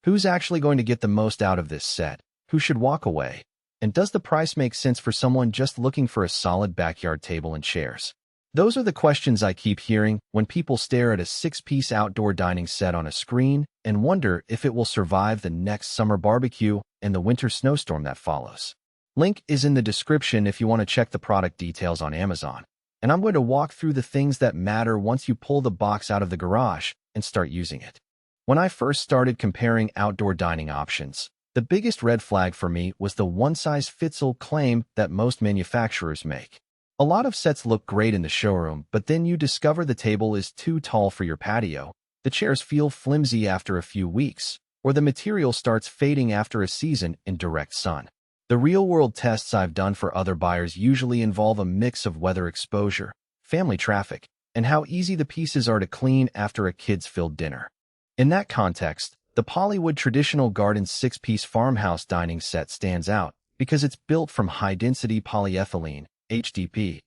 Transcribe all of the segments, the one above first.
Who's actually going to get the most out of this set? Who should walk away? And does the price make sense for someone just looking for a solid backyard table and chairs? Those are the questions I keep hearing when people stare at a 6-piece outdoor dining set on a screen and wonder if it will survive the next summer barbecue and the winter snowstorm that follows. Link is in the description if you want to check the product details on Amazon. And I'm going to walk through the things that matter once you pull the box out of the garage and start using it. When I first started comparing outdoor dining options, the biggest red flag for me was the one-size-fits-all claim that most manufacturers make. A lot of sets look great in the showroom, but then you discover the table is too tall for your patio, the chairs feel flimsy after a few weeks, or the material starts fading after a season in direct sun. The real-world tests I've done for other buyers usually involve a mix of weather exposure, family traffic, and how easy the pieces are to clean after a kids-filled dinner. In that context, the Polywood traditional garden 6-piece farmhouse dining set stands out because it's built from high-density polyethylene, HDPE,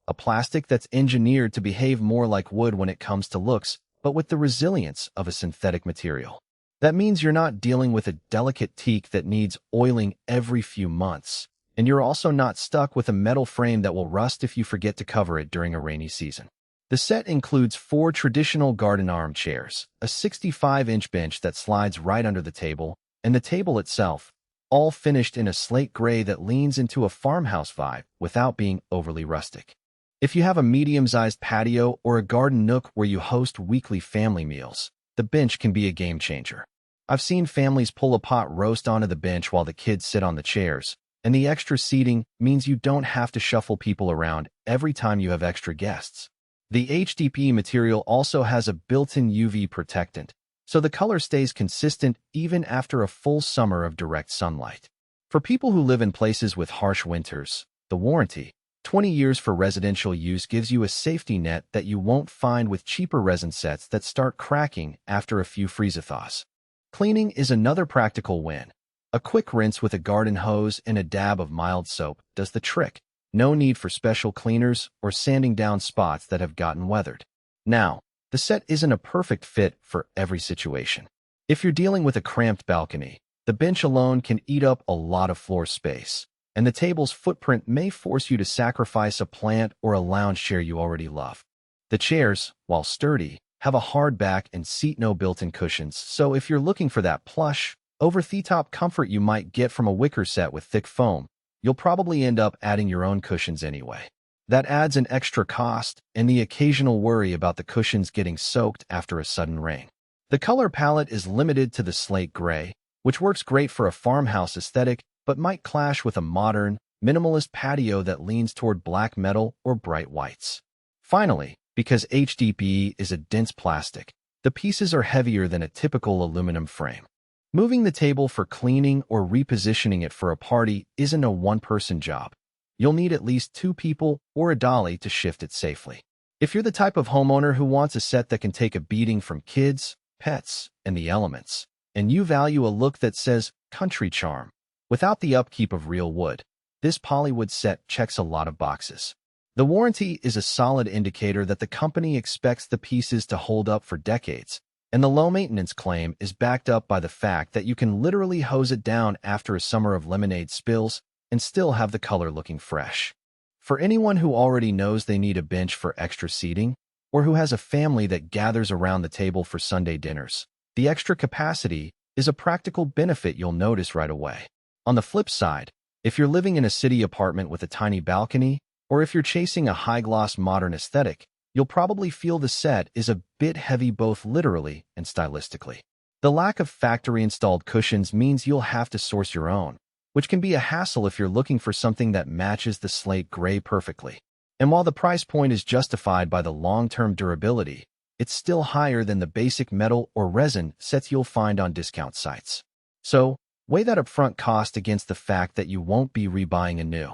a plastic that's engineered to behave more like wood when it comes to looks, but with the resilience of a synthetic material. That means you're not dealing with a delicate teak that needs oiling every few months, and you're also not stuck with a metal frame that will rust if you forget to cover it during a rainy season. The set includes 4 traditional garden armchairs, a 65-inch bench that slides right under the table, and the table itself, all finished in a slate gray that leans into a farmhouse vibe without being overly rustic. If you have a medium-sized patio or a garden nook where you host weekly family meals, the bench can be a game changer. I've seen families pull a pot roast onto the bench while the kids sit on the chairs, and the extra seating means you don't have to shuffle people around every time you have extra guests. The HDPE material also has a built-in UV protectant, so the color stays consistent even after a full summer of direct sunlight. For people who live in places with harsh winters, the warranty, 20 years for residential use, gives you a safety net that you won't find with cheaper resin sets that start cracking after a few freeze-a-thaws. Cleaning is another practical win. A quick rinse with a garden hose and a dab of mild soap does the trick. No need for special cleaners or sanding down spots that have gotten weathered. Now, the set isn't a perfect fit for every situation. If you're dealing with a cramped balcony, the bench alone can eat up a lot of floor space, and the table's footprint may force you to sacrifice a plant or a lounge chair you already love. The chairs, while sturdy, have a hard back and seat no built-in cushions, so if you're looking for that plush, over-the-top comfort you might get from a wicker set with thick foam, you'll probably end up adding your own cushions anyway. That adds an extra cost and the occasional worry about the cushions getting soaked after a sudden rain. The color palette is limited to the slate gray, which works great for a farmhouse aesthetic but might clash with a modern, minimalist patio that leans toward black metal or bright whites. Finally, because HDPE is a dense plastic, the pieces are heavier than a typical aluminum frame. Moving the table for cleaning or repositioning it for a party isn't a one-person job. You'll need at least 2 people or a dolly to shift it safely. If you're the type of homeowner who wants a set that can take a beating from kids, pets, and the elements, and you value a look that says country charm, without the upkeep of real wood, this Polywood set checks a lot of boxes. The warranty is a solid indicator that the company expects the pieces to hold up for decades, and the low-maintenance claim is backed up by the fact that you can literally hose it down after a summer of lemonade spills and still have the color looking fresh. For anyone who already knows they need a bench for extra seating, or who has a family that gathers around the table for Sunday dinners, the extra capacity is a practical benefit you'll notice right away. On the flip side, if you're living in a city apartment with a tiny balcony, or if you're chasing a high-gloss modern aesthetic, you'll probably feel the set is a bit heavy both literally and stylistically. The lack of factory-installed cushions means you'll have to source your own, which can be a hassle if you're looking for something that matches the slate gray perfectly. And while the price point is justified by the long-term durability, it's still higher than the basic metal or resin sets you'll find on discount sites. So, weigh that upfront cost against the fact that you won't be rebuying anew.